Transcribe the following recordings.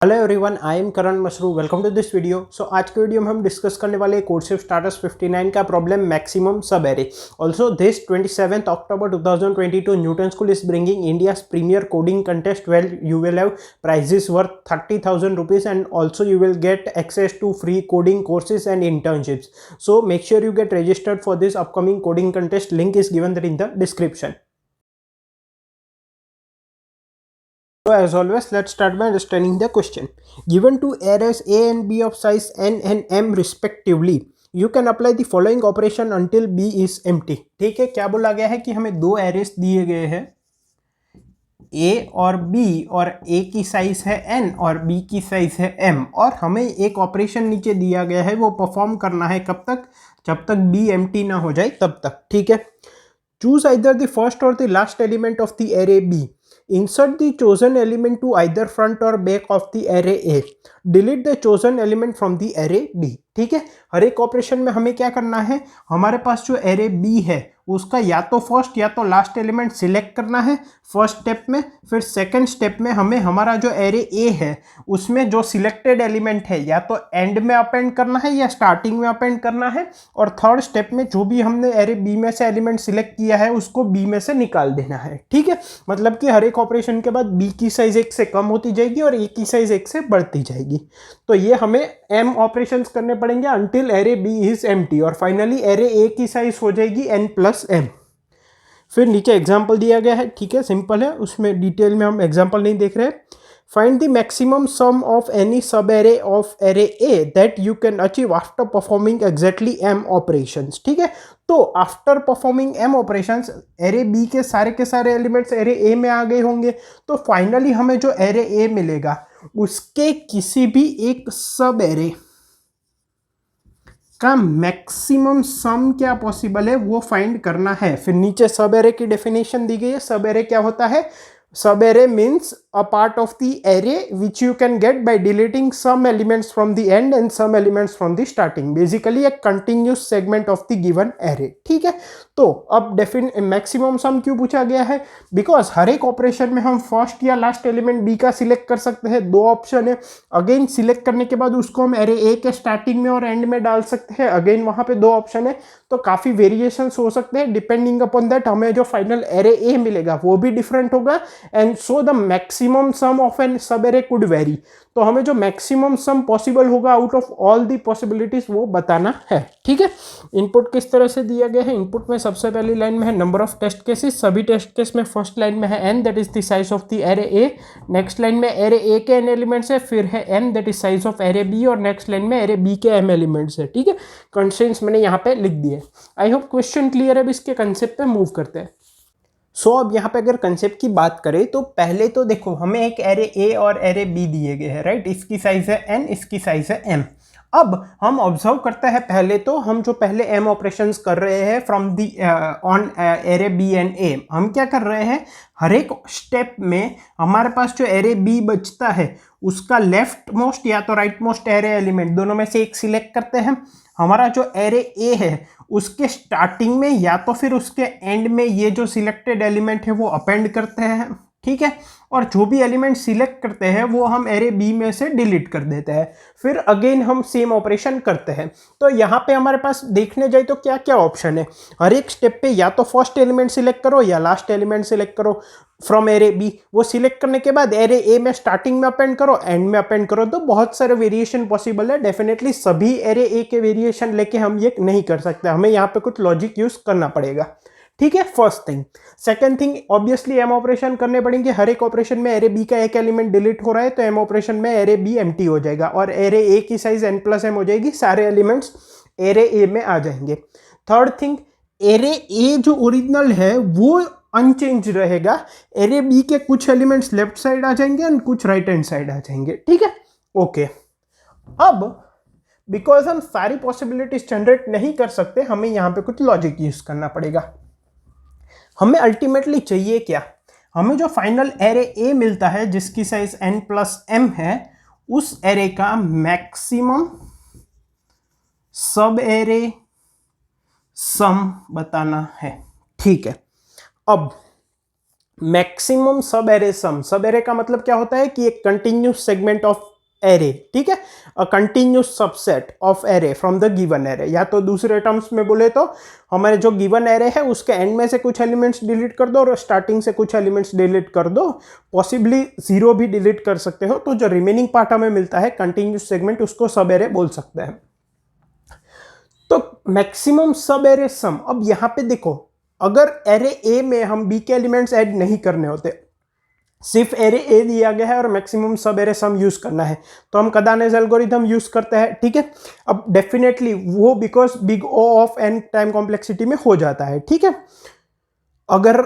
Hello everyone, I am Karan Mashru. Welcome to this video. So आज के video में हम डिस्कस करने वाले कोर्सेव स्टार्टर्स 59 का प्रॉब्लम मैक्सिमम सब array. Also this 27 October 2022 Newton school is bringing India's premier coding contest well you will have prices worth 30,000 rupees and also you will get access to free coding courses and internships. So make sure you get registered for this upcoming coding contest. Link is given there in the description. So as always, let's start by understanding the question. Given two arrays A and B of size n and m respectively, you can apply the following operation until B is empty. ठीक है, क्या बोला गया है कि हमें दो arrays दिए गए हैं A और B, और A की साइज है n और B की साइज है m, और हमें एक ऑपरेशन नीचे दिया गया है, वो परफॉर्म करना है कब तक? जब तक B एम्प्टी ना हो जाए तब तक। ठीक है, चूज आइदर द फर्स्ट और the last element of the array B. Insert the chosen element to either front or back of the array A. Delete the chosen element from the array B. ठीक है, हर एक operation में हमें क्या करना है? हमारे पास जो एरे B है उसका या तो फर्स्ट या तो लास्ट एलिमेंट सिलेक्ट करना है फर्स्ट स्टेप में। फिर सेकंड स्टेप में हमें हमारा जो एरे A है उसमें जो सिलेक्टेड एलिमेंट है या तो एंड में अपेंड करना है या स्टार्टिंग में अपेंड करना है, और थर्ड स्टेप में जो भी हमने एरे B में से एलिमेंट सिलेक्ट किया है उसको B में से निकाल देना है। ठीक है, मतलब कि हर एक ऑपरेशन के बाद B की साइज 1 से कम होती जाएगी और A की साइज 1 से बढ़ती जाएगी। तो ये हमें m ऑपरेशंस करने पड़ेंगे until array B is empty, और फाइनली एरे A की साइज हो जाएगी n प्लस m। फिर नीचे एग्जाम्पल दिया गया है, ठीक है, सिंपल है, उसमें डिटेल में हम एग्जाम्पल नहीं देख रहे। Find the maximum sum of any subarray of array A that you can achieve after performing exactly m operations. ठीक है, तो after performing m operations array B के सारे एलिमेंट्स एरे A में आ गए होंगे, तो फाइनली हमें जो एरे A मिलेगा उसके किसी भी एक सब एरे का मैक्सिमम सम क्या पॉसिबल है वो फाइंड करना है। फिर नीचे सब एरे की डेफिनेशन दी गई है। सब एरे क्या होता है? सब array means a part of the array which you can get by deleting some elements from the end and some elements from the starting. Basically a continuous segment of the given array. ठीक है, तो अब maximum सम क्यों पूछा गया है? Because हर एक operation में हम फर्स्ट या लास्ट एलिमेंट B का सिलेक्ट कर सकते हैं। दो ऑप्शन है, अगेन सिलेक्ट करने के बाद उसको हम एरे A के स्टार्टिंग में और एंड में डाल सकते हैं। अगेन वहां पे दो ऑप्शन है, तो काफी वेरिएशंस हो सकते हैं। डिपेंडिंग अपॉन दैट हमें जो फाइनल एरे A मिलेगा वो भी डिफरेंट होगा, and so the maximum sum of an subarray could vary. तो हमें जो मैक्सिमम सम पॉसिबल होगा out of all the possibilities वो बताना है। ठीक है, इनपुट किस तरह से दिया गया है? इनपुट में सबसे पहली लाइन में है नंबर ऑफ टेस्ट केसेस। सभी टेस्ट केस में फर्स्ट लाइन में है n that is the size of the array A। Next line में एरे A के n एलिमेंट्स है, फिर है m that is size of array B, और नेक्स्ट लाइन में एरे B के m एलिमेंट्स है। ठीक है, कंस्ट्रेंट्स मैंने यहाँ पे लिख दिए। आई होप क्वेश्चन क्लियर है। अब इसके कंसेप्ट पे मूव करते हैं। सो अब यहाँ पे अगर कंसेप्ट की बात करें तो पहले तो देखो हमें एक एरे A और एरे B दिए गए हैं, राइट। इसकी साइज है n, इसकी साइज है m। अब हम ऑब्जर्व करते हैं, पहले तो हम जो पहले m ऑपरेशंस कर रहे हैं from the on array B and A, हम क्या कर रहे हैं? हर एक स्टेप में हमारे पास जो एरे B बचता है उसका लेफ्ट मोस्ट या तो राइट मोस्ट एरे एलिमेंट दोनों में से एक सिलेक्ट करते हैं। हमारा जो एरे A है उसके स्टार्टिंग में या तो फिर उसके एंड में ये जो सिलेक्टेड एलिमेंट है वो अपेंड करते हैं। ठीक है, और जो भी एलिमेंट सिलेक्ट करते हैं वो हम एरे B में से डिलीट कर देते हैं। फिर अगेन हम सेम ऑपरेशन करते हैं। तो यहाँ पे हमारे पास देखने जाए तो क्या क्या ऑप्शन है? हर एक स्टेप पे या तो फर्स्ट एलिमेंट सिलेक्ट करो या लास्ट एलिमेंट सिलेक्ट करो फ्रॉम एरे B। वो सिलेक्ट करने के बाद एरे A में स्टार्टिंग में अपेंड करो, एंड में अपेंड करो। तो बहुत सारे वेरिएशन पॉसिबल है। डेफिनेटली सभी एरे A के वेरिएशन लेके हम ये नहीं कर सकते, हमें यहाँ पे कुछ लॉजिक यूज करना पड़ेगा। ठीक है, first thing. Second thing, obviously m operation करने पड़ेंगे। हर एक ऑपरेशन में एरे B का एक एलिमेंट डिलीट हो रहा है तो m ऑपरेशन में एरे B एम्प्टी हो जाएगा और एरे A की साइज n प्लस m हो जाएगी। सारे एलिमेंट्स एरे A में आ जाएंगे। थर्ड थिंग, एरे A जो ओरिजिनल है वो अनचेंज रहेगा। एरे B के कुछ एलिमेंट्स लेफ्ट साइड आ जाएंगे और कुछ राइट हैंड साइड आ जाएंगे। ठीक है, ओके। अब बिकॉज हम सारी पॉसिबिलिटीज जनरेट नहीं कर सकते, हमें यहाँ पे कुछ लॉजिक यूज करना पड़ेगा। हमें अल्टीमेटली चाहिए क्या? हमें जो फाइनल एरे A मिलता है जिसकी साइज n प्लस m है, उस एरे का मैक्सिमम सब एरे सम बताना है। ठीक है, अब मैक्सिमम सब एरे सम, सब एरे का मतलब क्या होता है कि एक कंटिन्यूस सेगमेंट ऑफ एरे, ठीक है, a continuous subset of array from the given array. या तो दूसरे टर्म्स में बोले तो हमारे जो गिवन एरे है उसके एंड में से कुछ एलिमेंट्स डिलीट कर दो और स्टार्टिंग से कुछ एलिमेंट्स डिलीट कर दो, पॉसिबली 0 भी डिलीट कर सकते हो, तो जो रिमेनिंग पार्ट हमें मिलता है कंटिन्यूस सेगमेंट, उसको सब एरे बोल सकते हैं। तो मैक्सिमम सब एरे सम, अब यहां पे देखो, अगर एरे ए में हम बी के एलिमेंट्स ऐड नहीं करने होते, सिर्फ एरे ए दिया गया है और मैक्सिमम सब एरे सम यूज करना है, तो हम कदानेस एल्गोरिथम यूज करते हैं, ठीक है। अब डेफिनेटली वो because big O of n time complexity में हो जाता है, ठीक है। अगर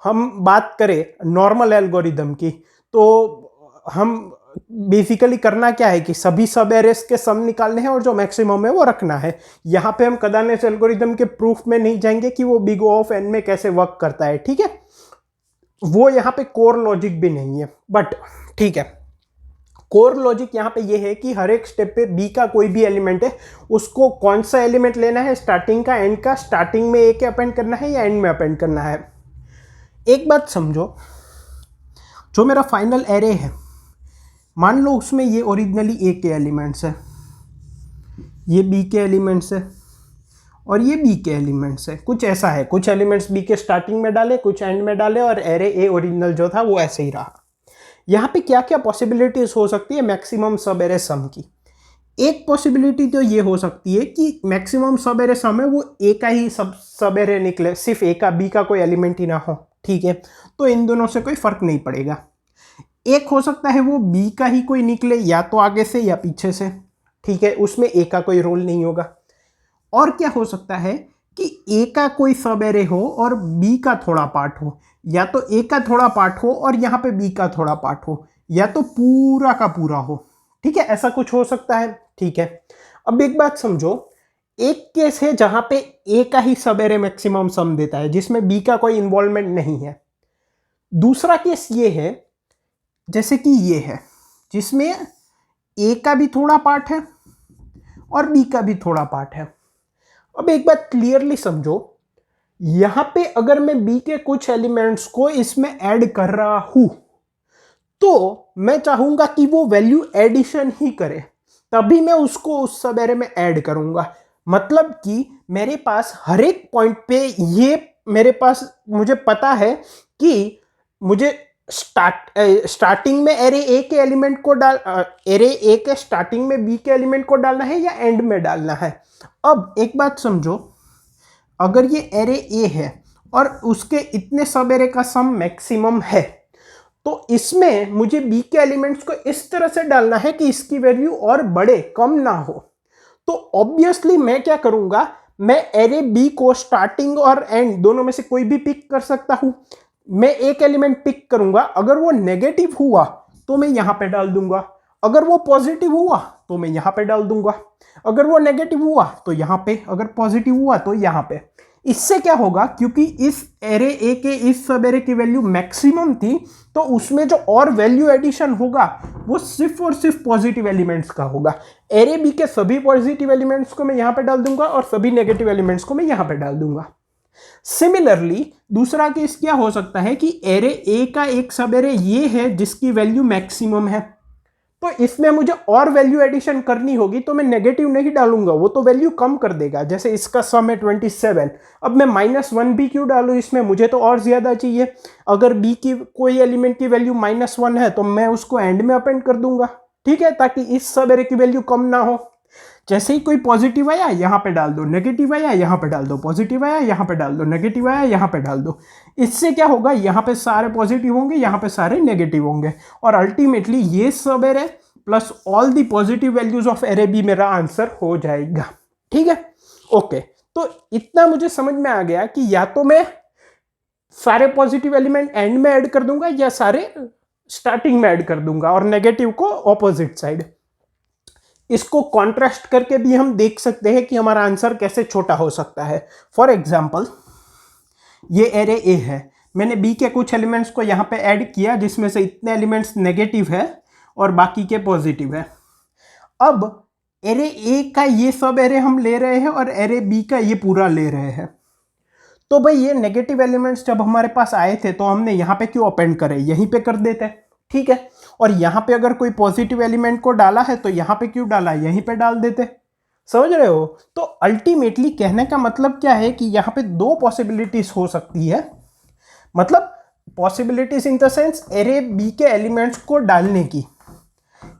हम बात करें नॉर्मल एल्गोरिथम की, तो हम बेसिकली करना क्या है कि सभी सब एरेस के सम निकालने हैं और जो मैक्सिमम है वो रखना है। यहां पे हम कदानेस एल्गोरिथम के प्रूफ में नहीं जाएंगे कि वो बिग ओ ऑफ एन में कैसे वर्क करता है, ठीक है, वो यहां पे कोर लॉजिक भी नहीं है, बट ठीक है, कोर लॉजिक यहां पे ये है कि हर एक स्टेप पे बी का कोई भी एलिमेंट है, उसको कौन सा एलिमेंट लेना है, स्टार्टिंग का, एंड का, स्टार्टिंग में ए के अपेंड करना है या एंड में अपेंड करना है। एक बात समझो, जो मेरा फाइनल एरे है, मान लो उसमें ये ओरिजिनली ए के एलिमेंट्स है, ये बी के एलिमेंट्स है और ये बी के एलिमेंट्स है, कुछ ऐसा है, कुछ एलिमेंट्स बी के स्टार्टिंग में डाले, कुछ एंड में डाले, और एरे ए ओरिजिनल जो था वो ऐसे ही रहा। यहाँ पे क्या क्या पॉसिबिलिटीज हो सकती है मैक्सिमम सब एरे सम की? एक पॉसिबिलिटी तो ये हो सकती है कि मैक्सिमम सब एरे सम है वो ए का ही सब एरे निकले, सिर्फ ए का, बी का कोई एलिमेंट ही ना हो, ठीक है, तो इन दोनों से कोई फर्क नहीं पड़ेगा। एक हो सकता है वो बी का ही कोई निकले, या तो आगे से या पीछे से, ठीक है, उसमें ए का कोई रोल नहीं होगा। और क्या हो सकता है कि ए का कोई सब एरे हो और बी का थोड़ा पार्ट हो, या तो ए का थोड़ा पार्ट हो और यहाँ पे बी का थोड़ा पार्ट हो, या तो पूरा का पूरा हो, ठीक है, ऐसा कुछ हो सकता है, ठीक है। अब एक बात समझो, एक केस है जहां पे ए का ही सब एरे मैक्सिमम सम देता है, जिसमें बी का कोई इन्वॉल्वमेंट नहीं है। दूसरा केस ये है, जैसे कि ये है, जिसमें ए का भी थोड़ा पार्ट है और बी का भी थोड़ा पार्ट है। अब एक बात क्लियरली समझो, यहां पे अगर मैं बी के कुछ एलिमेंट्स को इसमें ऐड कर रहा हूं, तो मैं चाहूंगा कि वो वैल्यू एडिशन ही करे, तभी मैं उसको उस सब एरे में ऐड करूंगा। मतलब कि मेरे पास हर एक पॉइंट पे ये मेरे पास, मुझे पता है कि मुझे स्टार्टिंग में एरे ए के एलिमेंट को एरे ए के स्टार्टिंग में बी के एलिमेंट को डालना है या एंड में डालना है। अब एक बात समझो, अगर ये एरे ए है और उसके इतने सब एरे का सम मैक्सिमम है, तो इसमें मुझे बी के एलिमेंट्स को इस तरह से डालना है कि इसकी वैल्यू और बढ़े, कम ना हो। तो ऑब्वियसली मैं क्या करूंगा, मैं एरे बी को स्टार्टिंग और एंड दोनों में से कोई भी पिक कर सकता हूं। मैं एक एलिमेंट पिक करूंगा, अगर वो नेगेटिव हुआ तो मैं यहां पे डाल दूंगा, अगर वो पॉजिटिव हुआ तो मैं यहां पे डाल दूंगा, अगर वो नेगेटिव हुआ तो यहां पे, अगर पॉजिटिव हुआ तो यहां पे। इससे क्या होगा, क्योंकि इस एरे ए के इस सब एरे की वैल्यू मैक्सिमम थी, तो उसमें जो और वैल्यू एडिशन होगा वो सिर्फ और सिर्फ पॉजिटिव एलिमेंट्स का होगा। एरे बी के सभी पॉजिटिव एलिमेंट्स को मैं यहां पे डाल दूंगा और सभी नेगेटिव एलिमेंट्स को मैं यहां पे डाल दूंगा। सिमिलरली दूसरा केस क्या हो सकता है कि एरे ए का एक सब एरे ये है जिसकी वैल्यू मैक्सिमम है, तो इसमें मुझे और वैल्यू एडिशन करनी होगी, तो मैं नेगेटिव नहीं डालूंगा, वो तो वैल्यू कम कर देगा। जैसे इसका सम है 27, अब मैं -1 भी क्यों डालूं इसमें, मुझे तो और ज्यादा चाहिए। अगर बी की कोई एलिमेंट की वैल्यू -1 है तो मैं उसको एंड में अपेंड कर दूंगा, ठीक है, ताकि इस सब एरे की वैल्यू कम ना हो। जैसे ही कोई पॉजिटिव आया यहाँ पे डाल दो, नेगेटिव आया यहाँ पे डाल दो, पॉजिटिव आया यहाँ पे डाल दो, नेगेटिव आया यहाँ पे डाल दो। इससे क्या होगा, यहाँ पे सारे पॉजिटिव होंगे, यहाँ पे सारे नेगेटिव होंगे, और अल्टीमेटली ये subarray plus all the positive values of array B मेरा आंसर हो जाएगा, ठीक है, ओके। तो इतना मुझे समझ में आ गया कि या तो मैं सारे पॉजिटिव एलिमेंट एंड में ऐड कर दूंगा या सारे स्टार्टिंग में ऐड कर दूंगा, और नेगेटिव को ऑपोजिट साइड। इसको कॉन्ट्रास्ट करके भी हम देख सकते हैं कि हमारा आंसर कैसे छोटा हो सकता है। फॉर एग्जाम्पल, ये एरे ए है, मैंने बी के कुछ एलिमेंट्स को यहाँ पे ऐड किया जिसमें से इतने एलिमेंट्स नेगेटिव है और बाकी के पॉजिटिव है। अब एरे ए का ये सब एरे हम ले रहे हैं और एरे बी का ये पूरा ले रहे हैं। तो भाई ये नेगेटिव एलिमेंट्स जब हमारे पास आए थे तो हमने यहाँ पे क्यों अपेंड करे, यहीं पे कर देते, ठीक है। और यहाँ पे अगर कोई पॉजिटिव एलिमेंट को डाला है तो यहाँ पे क्यों डाला, यहीं पे डाल देते। समझ रहे हो? तो अल्टीमेटली कहने का मतलब क्या है कि यहाँ पे दो पॉसिबिलिटीज हो सकती है, मतलब possibilities in the sense array B के एलिमेंट्स को डालने की।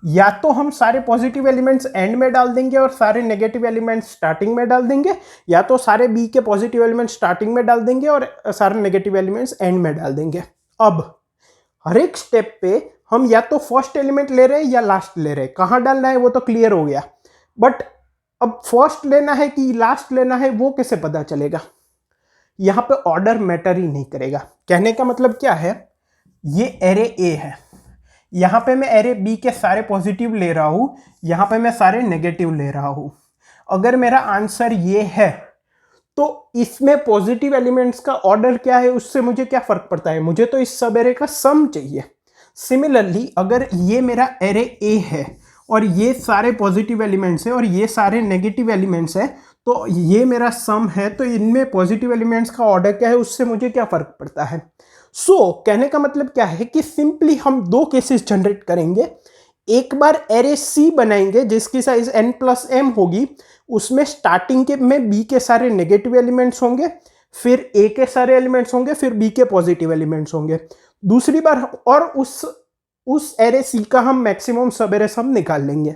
या तो हम सारे पॉजिटिव एलिमेंट्स एंड में डाल देंगे और सारे नेगेटिव एलिमेंट्स स्टार्टिंग में डाल देंगे, या तो सारे बी के पॉजिटिव एलिमेंट्स स्टार्टिंग में डाल देंगे और सारे नेगेटिव एलिमेंट्स एंड में डाल देंगे। अब हर एक स्टेप पे हम या तो फर्स्ट एलिमेंट ले रहे हैं या लास्ट ले रहे हैं, कहाँ डालना है वो तो क्लियर हो गया, बट अब फर्स्ट लेना है कि लास्ट लेना है वो कैसे पता चलेगा? यहां पे ऑर्डर मैटर ही नहीं करेगा। कहने का मतलब क्या है, ये एरे ए है, यहां पे मैं एरे बी के सारे पॉजिटिव ले रहा हूं, यहां पे मैं सारे नेगेटिव ले रहा हूं। अगर मेरा आंसर ये है तो इसमें पॉजिटिव एलिमेंट्स का ऑर्डर क्या है उससे मुझे क्या फर्क पड़ता है, मुझे तो इस सब एरे का सम चाहिए। सिमिलरली अगर ये मेरा एरे ए है और ये सारे पॉजिटिव एलिमेंट्स है और ये सारे नेगेटिव एलिमेंट्स है, तो ये मेरा सम है, तो इनमें पॉजिटिव एलिमेंट्स का ऑर्डर क्या है उससे मुझे क्या फर्क पड़ता है। कहने का मतलब क्या है कि सिंपली हम दो केसेस जनरेट करेंगे। एक बार एरे सी बनाएंगे जिसकी साइज n+m होगी, उसमें स्टार्टिंग के में बी के सारे नेगेटिव एलिमेंट्स होंगे, फिर ए के सारे एलिमेंट्स होंगे, फिर बी के पॉजिटिव एलिमेंट्स होंगे। दूसरी बार और उस एरे सी का हम मैक्सिमम सब एरे सम निकाल लेंगे।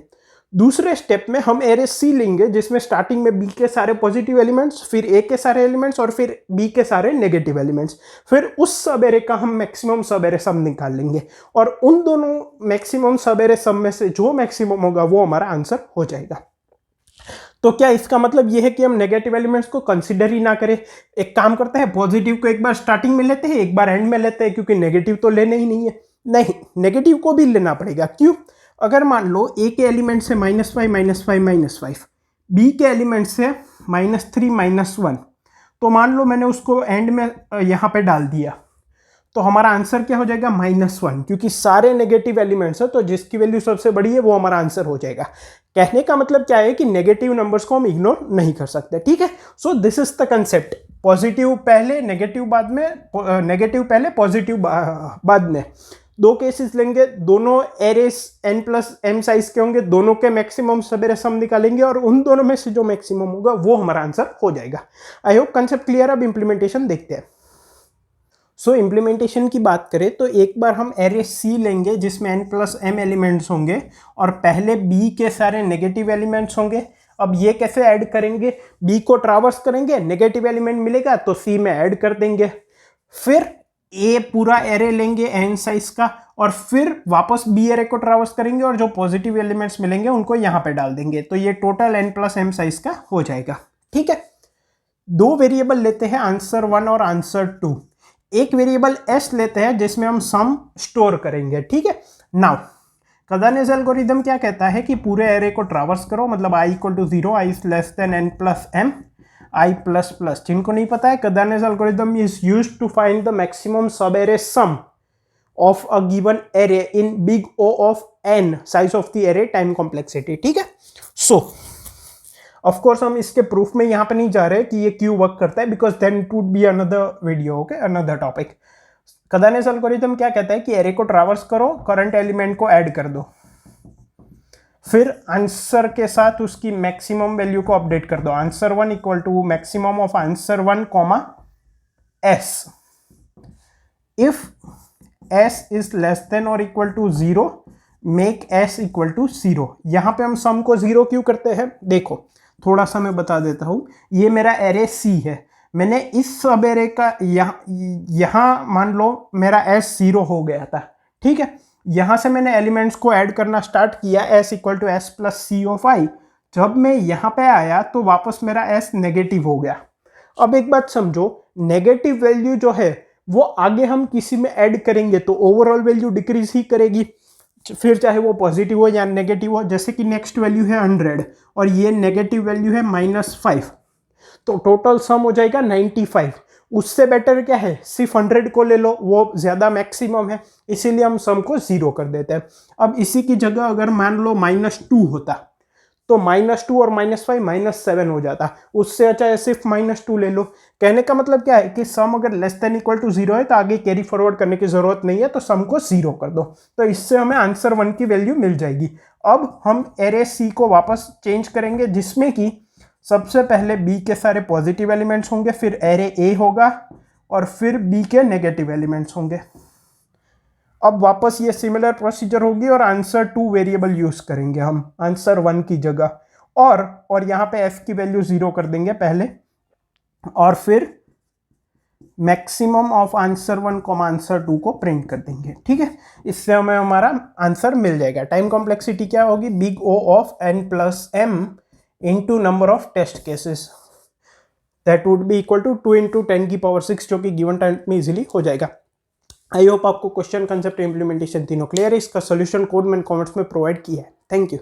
दूसरे स्टेप में हम एरे सी लेंगे जिसमें स्टार्टिंग में बी के सारे पॉजिटिव एलिमेंट्स, फिर ए के सारे एलिमेंट्स और फिर बी के सारे नेगेटिव एलिमेंट्स, फिर उस सब एरे का हम मैक्सिमम सब एरे सम निकाल लेंगे और उन दोनों मैक्सिमम सब एरे सम में से जो मैक्सिमम होगा वो हमारा आंसर हो जाएगा। तो क्या इसका मतलब ये है कि हम नेगेटिव एलिमेंट्स को कंसीडर ही ना करें? एक काम करते हैं, पॉजिटिव को एक बार स्टार्टिंग में लेते हैं, एक बार एंड में लेते हैं, क्योंकि नेगेटिव तो लेने ही नहीं है। नहीं, नेगेटिव को भी लेना पड़ेगा। क्यों? अगर मान लो ए के एलिमेंट से -5 -5 -5, बी के एलिमेंट से -3 -1, तो मान लो मैंने उसको एंड में यहाँ पे डाल दिया, तो हमारा आंसर क्या हो जाएगा? -1, क्योंकि सारे नेगेटिव एलिमेंट्स है तो जिसकी वैल्यू सबसे बड़ी है वो हमारा आंसर हो जाएगा। कहने का मतलब क्या है कि नेगेटिव नंबर्स को हम इग्नोर नहीं कर सकते। ठीक है, so this is the concept. Positive पहले, नेगेटिव बाद में, नेगेटिव पहले, पॉजिटिव बाद में। दो केसेस लेंगे, दोनों एरेस n+m साइज के होंगे, दोनों के मैक्सिमम सब एरे सम निकालेंगे और उन दोनों में से जो मैक्सिमम होगा वो हमारा आंसर हो जाएगा। I hope concept clear. अब इंप्लीमेंटेशन देखते हैं। इम्प्लीमेंटेशन की बात करें तो एक बार हम एरे सी लेंगे जिसमें n+m एलिमेंट्स होंगे और पहले b के सारे नेगेटिव एलिमेंट्स होंगे। अब ये कैसे ऐड करेंगे? b को ट्रावर्स करेंगे, नेगेटिव एलिमेंट मिलेगा तो c में ऐड कर देंगे, फिर a पूरा एरे लेंगे n साइज का और फिर वापस b एरे को ट्रावर्स करेंगे और जो पॉजिटिव एलिमेंट्स मिलेंगे उनको यहाँ पे डाल देंगे, तो ये टोटल n+m साइज का हो जाएगा। ठीक है, दो वेरिएबल लेते हैं, आंसर 1 और आंसर 2। एक वेरिएबल s लेते हैं जिसमें हम सम स्टोर करेंगे। ठीक है, नाउ कदानेस एल्गोरिथम क्या कहता है कि पूरे एरे को ट्रावर्स करो, मतलब i = 0, i n + m, i++। जिनको नहीं पता है, Kadane's algorithm is used to find the maximum subarray sum of a given array in big O of n, size of the array, time complexity. ठीक है, of course हम इसके proof में यहाँ पे नहीं जा रहे कि ये क्यों वर्क करता है, because then it would be another video, okay, another topic. Kadane's algorithm क्या कहता है कि एरे को ट्रावर्स करो, करंट एलिमेंट को ऐड कर दो, फिर आंसर के साथ उसकी मैक्सिमम वैल्यू को अपडेट कर दो। Answer 1 = maximum of answer 1, s। If s is less than और इक्वल टू 0, मेक s = 0। यहां पे हम सम को 0 क्यों करते हैं? देखो थोड़ा सा मैं बता देता हूं। ये मेरा एरे c है, मैंने इस सब एरे का यहां मान लो मेरा s 0 हो गया था। ठीक है, यहां से मैंने एलिमेंट्स को ऐड करना स्टार्ट किया, s = s + c of i। जब मैं यहां पे आया तो वापस मेरा s नेगेटिव हो गया। अब एक बात समझो, नेगेटिव वैल्यू जो है वो आगे हम किसी में ऐड करेंगे तो ओवरऑल वैल्यू डिक्रीज ही करेगी, फिर चाहे वो पॉजिटिव हो या नेगेटिव हो। जैसे कि नेक्स्ट वैल्यू है 100 और ये नेगेटिव वैल्यू है -5, तो टोटल सम हो जाएगा 95। उससे बेटर क्या है, सिर्फ 100 को ले लो, वो ज़्यादा मैक्सिमम है, इसीलिए हम सम को 0 कर देते हैं। अब इसी की जगह अगर मान लो -2 होता तो -2 और -5 -7 हो जाता। उससे अच्छा है सिर्फ -2 ले लो। कहने का मतलब क्या है कि सम अगर लेस देन इक्वल टू 0 है तो आगे कैरी फॉरवर्ड करने की जरूरत नहीं है, तो सम को 0 कर दो, तो इससे हमें आंसर 1 की वैल्यू मिल जाएगी। अब हम एरे सी को वापस चेंज करेंगे, जिसमें कि सबसे पहले बी के सारे पॉजिटिव एलिमेंट्स होंगे, फिर एरे ए होगा और फिर बी के नेगेटिव एलिमेंट्स होंगे। अब वापस ये सिमिलर प्रोसीजर होगी और आंसर 2 वेरिएबल यूज करेंगे हम आंसर 1 की जगह, और यहाँ पे f की वैल्यू 0 कर देंगे पहले, और फिर मैक्सिमम ऑफ आंसर 1 को आंसर 2 को प्रिंट कर देंगे। ठीक है, इससे हमें हमारा आंसर मिल जाएगा। टाइम कॉम्प्लेक्सिटी क्या होगी, big O of n+m into number of test cases, that would be equal to 2 into 10⁶, जो कि गिवन टाइम में इजीली हो जाएगा। आई होप आपको क्वेश्चन, कंसेप्ट, इंप्लीमेंटेशन तीनों क्लियर है। इसका सोल्यूशन कोड मैंने कमेंट्स में प्रोवाइड किया है। Thank you.